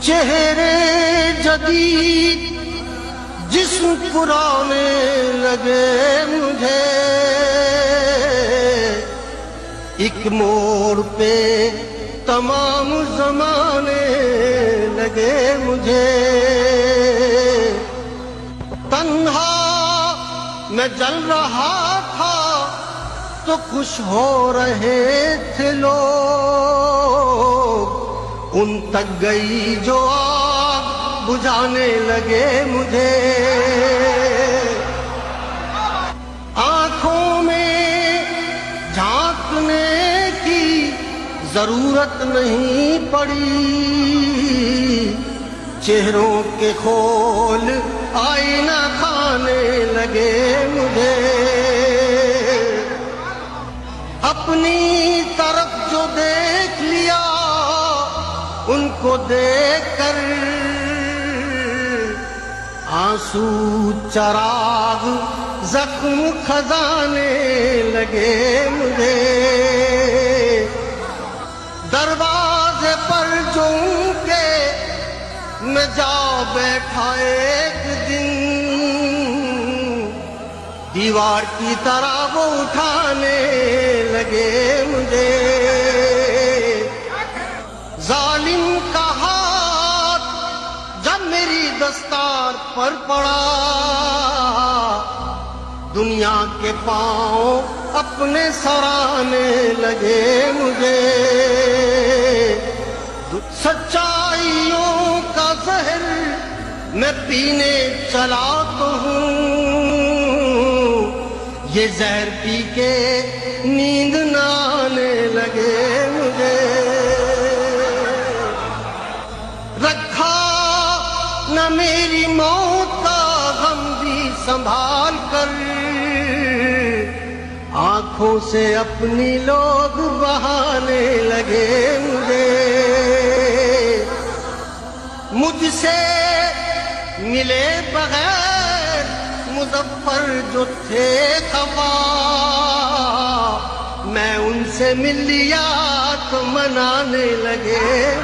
چہرے جدید جسم پرانے لگے مجھے، ایک موڑ پہ تمام زمانے لگے مجھے۔ تنہا میں جل رہا تھا تو خوش ہو رہے تھے لوگ، ان تک گئی جو آگ بجھانے لگے مجھے۔ آنکھوں میں جھانکنے کی ضرورت نہیں پڑی، چہروں کے کھول آئینہ کھانے لگے مجھے۔ اپنی طرف جو دیکھ لیا ان کو دیکھ کر آنسو چراغ زخم کھجانے لگے مجھے۔ دروازے پر جو ان کے میں جا بیٹھا ایک دن، دیوار کی طرح وہ اٹھانے لگے مجھے۔ ظالم کا ہاتھ جب میری دستار پر پڑا، دنیا کے پاؤں اپنے سرانے لگے مجھے۔ سچائیوں کا زہر میں پینے چلا تو ہوں، یہ زہر پی کے نیند نہ آنے لگے مجھے۔ رکھا نہ میری موت کا غم بھی سنبھال کر، آنکھوں سے اپنی لوگ بہانے لگے مجھے۔ مجھ سے ملے بغیر مظفر جو تھے خفا، میں ان سے مل لیا تو منانے لگے۔